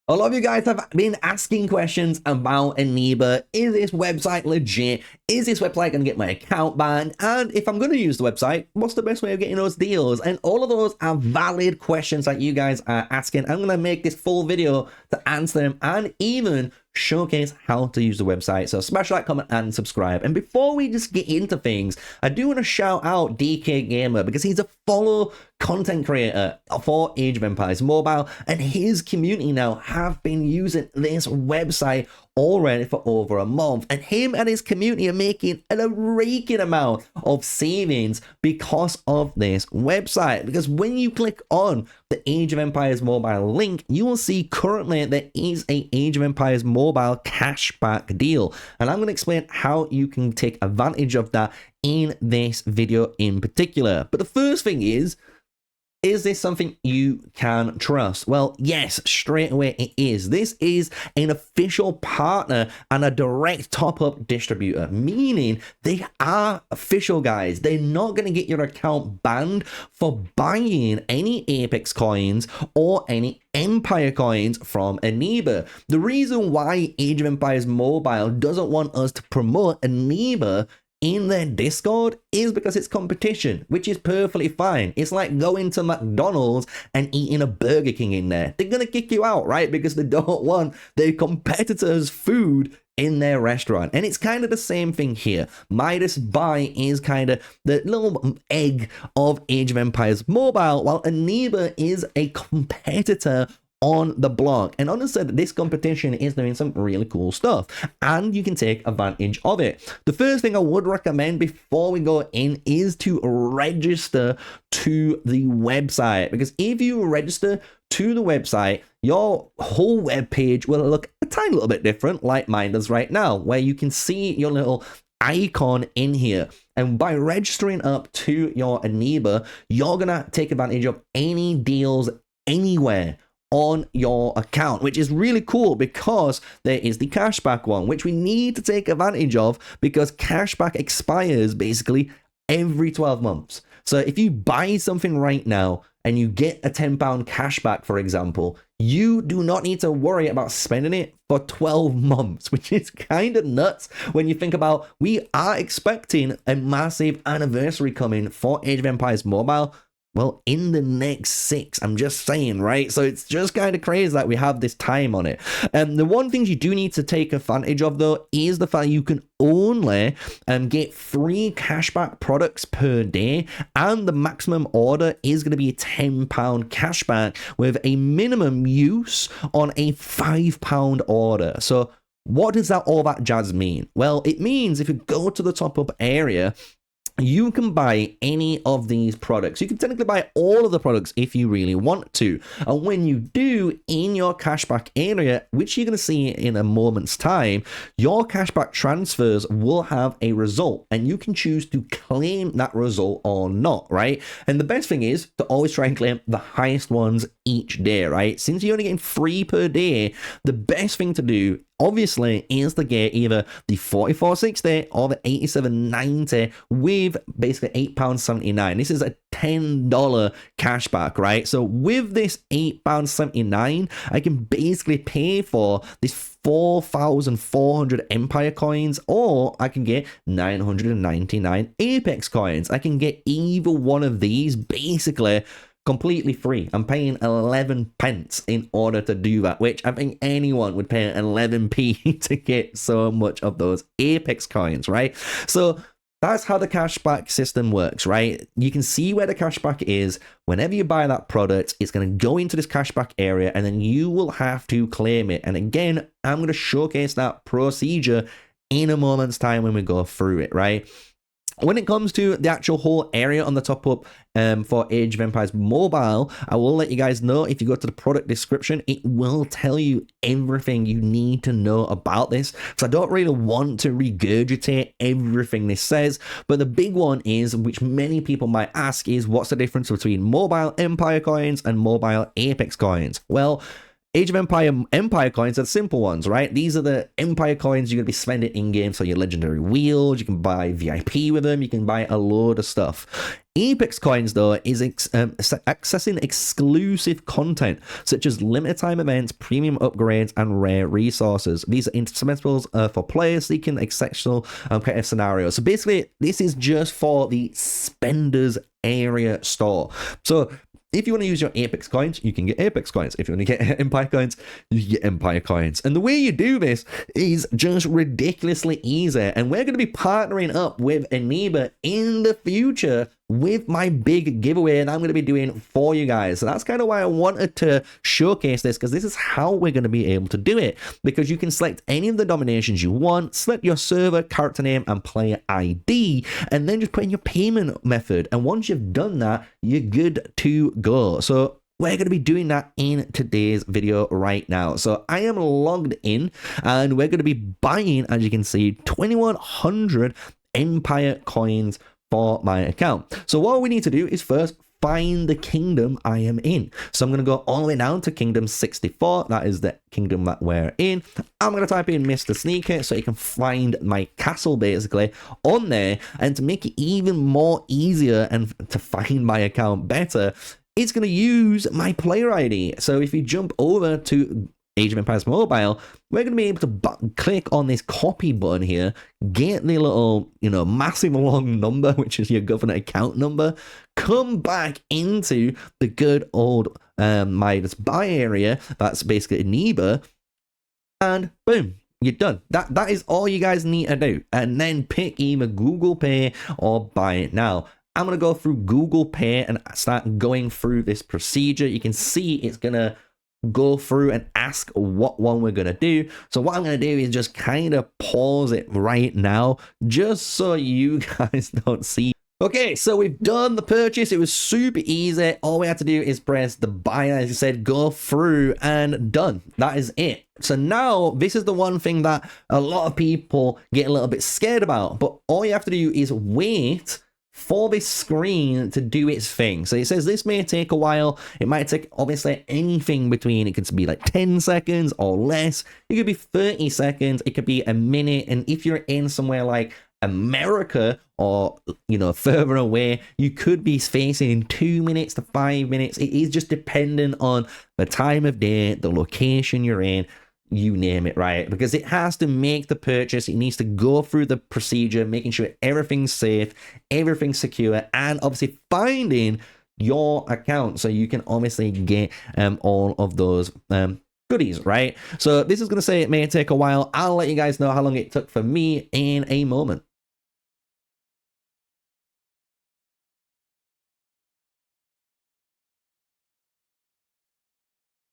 A lot of you guys have been asking questions about Eneba. Is this website legit? Is this website going to get my account banned? And if I'm going to use the website, what's the best way of getting those deals? And all of those are valid questions that you guys are asking. I'm going to make this full video to answer them and even showcase how to use the website. So smash that, comment, and subscribe. And before we just get into things, I do want to shout out DK Gamer because he's a follow content creator for Age of Empires Mobile, and his community now have been using this website already for over a month, and him and his community are making a raking amount of savings because of this website. Because when you click on the Age of Empires Mobile link, you will see currently there is a Age of Empires Mobile cashback deal, and I'm going to explain how you can take advantage of that in this video in particular. But the first thing is this something you can trust? Well, yes, straight away it is. This is an official partner and a direct top-up distributor, meaning they are official, guys. They're not going to get your account banned for buying any Apex coins or any Empire coins from Eneba. The reason why Age of Empires Mobile doesn't want us to promote Eneba in their Discord is because it's competition, which is perfectly fine. It's like going to McDonald's and eating a Burger King in there. They're gonna kick you out, right? Because they don't want their competitors' food in their restaurant. And it's kind of the same thing here. Midas Buy is kind of the little egg of Age of Empires Mobile, while Eneba is a competitor on the block. And honestly, this competition is doing some really cool stuff, and you can take advantage of it. The first thing I would recommend before we go in is to register to the website, because if you register to the website, your whole web page will look a tiny little bit different, like mine does right now, where you can see your little icon in here. And by registering up to your Eneba, you're gonna take advantage of any deals anywhere on your account, which is really cool because there is the cashback one, which we need to take advantage of because cashback expires basically every 12 months. So if you buy something right now and you get a £10 cashback, for example, you do not need to worry about spending it for 12 months, which is kind of nuts when you think about we are expecting a massive anniversary coming for Age of Empires Mobile. Well, in the next 6, I'm just saying, right? So it's just kind of crazy that we have this time on it. And the one thing you do need to take advantage of, though, is the fact you can only get 3 cashback products per day, and the maximum order is going to be a £10 cashback with a minimum use on a £5 order. So what does all that jazz mean? Well, it means if you go to the top-up area, you can buy any of these products. You can technically buy all of the products if you really want to. And when you do, in your cashback area, which you're going to see in a moment's time, your cashback transfers will have a result, and you can choose to claim that result or not, right? And the best thing is to always try and claim the highest ones each day, right? Since you're only getting 3 per day, the best thing to do obviously is to get either the 44.60 or the 87.90 with basically £8.79. This is a $10 cashback, right? So with this £8.79, I can basically pay for this 4,400 Empire coins, or I can get 999 Apex coins. I can get either one of these basically completely free. I'm paying 11 pence in order to do that, which I think anyone would pay 11p to get so much of those Apex coins, right? So that's how the cashback system works, right? You can see where the cashback is. Whenever you buy that product, it's going to go into this cashback area, and then you will have to claim it. And again, I'm going to showcase that procedure in a moment's time when we go through it, right? When it comes to the actual whole area on the top up for Age of Empires Mobile, I will let you guys know, if you go to the product description, it will tell you everything you need to know about this. So I don't really want to regurgitate everything this says, but the big one is, which many people might ask, is what's the difference between mobile Empire coins and mobile Apex coins? Well, Age of Empire coins are the simple ones, right? These are the Empire coins you're going to be spending in-game, so your legendary wheels, you can buy VIP with them, you can buy a load of stuff. Apex coins, though, is accessing exclusive content, such as limited time events, premium upgrades, and rare resources. These are indispensables for players seeking exceptional competitive scenarios. So basically, this is just for the spenders area store. So if you want to use your Apex coins, you can get Apex coins. If you want to get Empire coins, you get Empire coins. And the way you do this is just ridiculously easy. And we're going to be partnering up with Eneba in the future with my big giveaway that I'm going to be doing for you guys. So that's kind of why I wanted to showcase this, because this is how we're going to be able to do it. Because you can select any of the dominations you want, select your server, character name, and player ID, and then just put in your payment method. And once you've done that, you're good to go. So we're going to be doing that in today's video right now. So I am logged in, and we're going to be buying, as you can see, 2,100 Empire coins for my account. So what we need to do is first find the kingdom I am in. So I'm going to go all the way down to kingdom 64. That is the kingdom that we're in. I'm going to type in MrSneakyy so you can find my castle basically on there. And to make it even more easier and to find my account better, it's going to use my player ID. So if you jump over to Age of Empires Mobile, we're going to be able to click on this copy button here, get the little, massive long number, which is your governor account number, come back into the good old Midas buy area, that's basically Eneba, and boom, you're done. That is all you guys need to do. And then pick either Google Pay or buy it now. I'm going to go through Google Pay and start going through this procedure. You can see it's going to go through and ask what one we're going to do. So what I'm going to do is just kind of pause it right now, just so you guys don't see. Okay, so we've done the purchase. It was super easy. All we have to do is press the buy, as I said, go through, and done. That is it. So now this is the one thing that a lot of people get a little bit scared about, but all you have to do is wait for this screen to do its thing. So it says this may take a while. It might take obviously anything between, it could be like 10 seconds or less. It could be 30 seconds. It could be a minute. And if you're in somewhere like America or, further away, you could be facing 2 minutes to 5 minutes. It is just dependent on the time of day, the location you're in, you name it, right? Because it has to make the purchase. It needs to go through the procedure, making sure everything's safe, everything's secure, and obviously finding your account so you can obviously get all of those goodies, right? So this is going to say it may take a while. I'll let you guys know how long it took for me in a moment.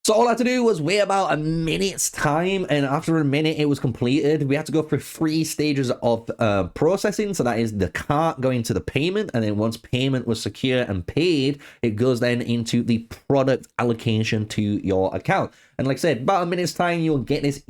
So all I had to do was wait about a minute's time, and after a minute it was completed. We had to go through 3 stages of processing. So that is the cart going to the payment, and then once payment was secure and paid, it goes then into the product allocation to your account. And like I said, about a minute's time, you'll get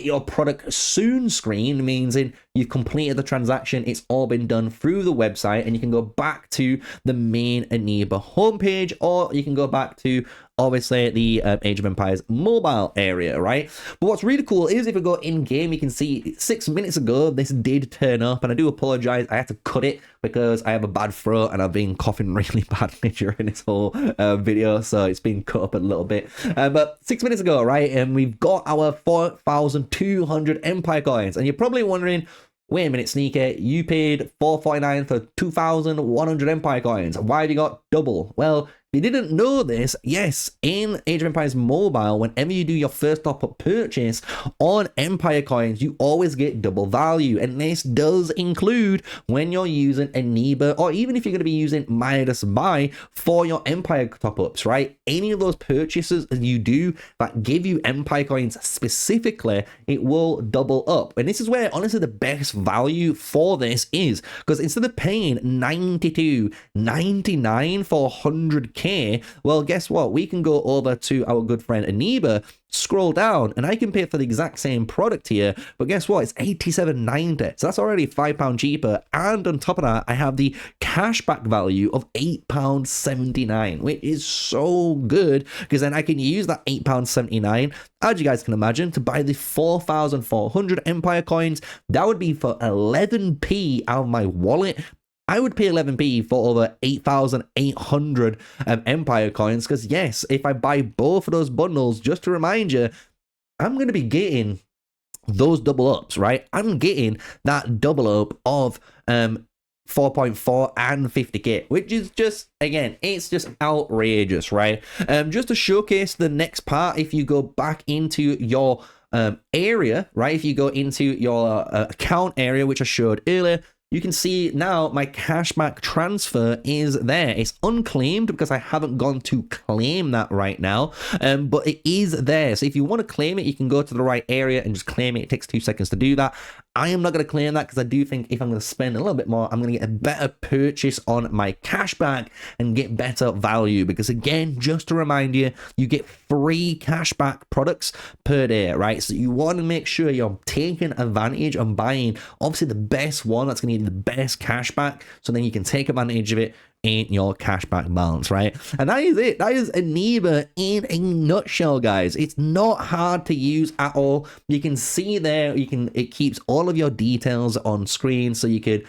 your product soon screen, means you've completed the transaction. It's all been done through the website, and you can go back to the main Eneba homepage, or you can go back to obviously the Age of Empires mobile area, right? But what's really cool is if we go in game, you can see 6 minutes ago this did turn up, and I do apologize, I had to cut it because I have a bad throat and I've been coughing really badly during this whole video, so it's been cut up a little bit. But 6 minutes ago, right, and we've got our 4,200 Empire coins, and you're probably wondering, wait a minute, Sneaky, you paid $4.49 for 2,100 Empire coins. Why have you got double? Well, if you didn't know this, yes, in Age of Empires Mobile, whenever you do your first top-up purchase on Empire coins, you always get double value. And this does include when you're using Eneba, or even if you're going to be using Midas Buy for your Empire top-ups, right? Any of those purchases you do that give you Empire coins specifically, it will double up. And this is where, honestly, the best value for this is, because instead of paying $92.99 for 100k, okay, well, guess what? We can go over to our good friend Eneba, scroll down, and I can pay for the exact same product here, but guess what? It's $87.90, so that's already £5 cheaper, and on top of that, I have the cashback value of £8.79, which is so good, because then I can use that £8.79, as you guys can imagine, to buy the 4,400 Empire coins. That would be for 11p out of my wallet. I would pay 11p for over 8,800 Empire coins, because yes, if I buy both of those bundles, just to remind you, I'm going to be getting those double ups, right? I'm getting that double up of 4.4 and 50k, which is just, again, it's just outrageous, right? Just to showcase the next part, if you go back into your area, right? If you go into your account area, which I showed earlier, you can see now my cashback transfer is there. It's unclaimed because I haven't gone to claim that right now, but it is there. So if you want to claim it, you can go to the right area and just claim it. It takes 2 seconds to do that. I am not going to claim that because I do think if I'm going to spend a little bit more, I'm going to get a better purchase on my cashback and get better value. Because again, just to remind you, you get free cashback products per day, right? So you want to make sure you're taking advantage and buying obviously the best one that's going to give you the best cashback, so then you can take advantage of it in your cashback balance, right? And that is it. That is Eneba in a nutshell, guys. It's not hard to use at all. You can see there, it keeps all of your details on screen, so you could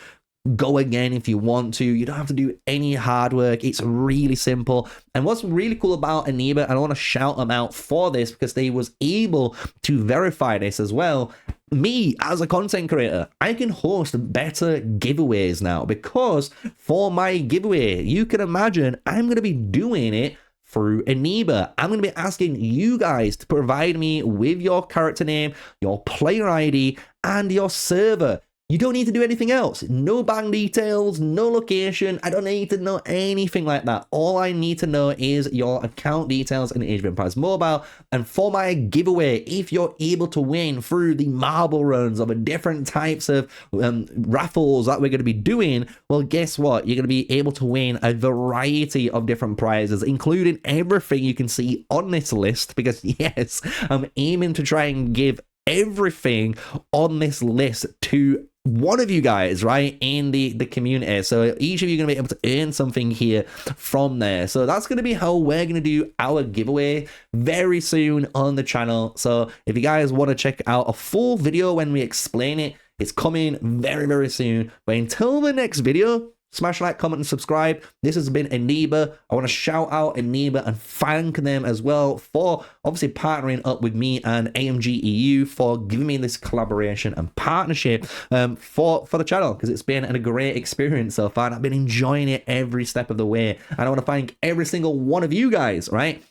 go again if you want to. You don't have to do any hard work. It's really simple. And what's really cool about Eneba, and I want to shout them out for this because they was able to verify this as well. Me as a content creator, I can host better giveaways now, because for my giveaway, you can imagine I'm going to be doing it through Eneba. I'm going to be asking you guys to provide me with your character name, your player ID, and your server. You don't need to do anything else. No bank details, no location. I don't need to know anything like that. All I need to know is your account details in Age of Empires Mobile. And for my giveaway, if you're able to win through the marble runs of different types of raffles that we're going to be doing, well, guess what? You're going to be able to win a variety of different prizes, including everything you can see on this list. Because yes, I'm aiming to try and give everything on this list to one of you guys, right, in the community. So each of you are going to be able to earn something here from there. So that's going to be how we're going to do our giveaway very soon on the channel. So if you guys want to check out a full video when we explain it, it's coming very, very soon. But until the next video, smash like, comment, and subscribe. This has been Eneba. I want to shout out Eneba and thank them as well for obviously partnering up with me and AMG EU for giving me this collaboration and partnership for the channel, because it's been a great experience so far. And I've been enjoying it every step of the way. And I want to thank every single one of you guys, right,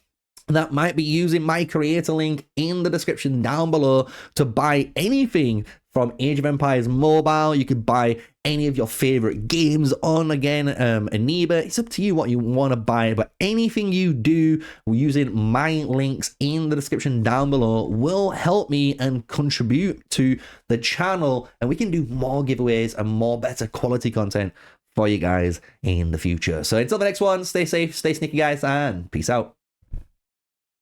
that might be using my creator link in the description down below to buy anything from Age of Empires Mobile. You could buy any of your favorite games on, again, Eneba. It's up to you what you want to buy, but anything you do using my links in the description down below will help me and contribute to the channel, and we can do more giveaways and more better quality content for you guys in the future. So until the next one, stay safe, stay sneaky, guys, and peace out.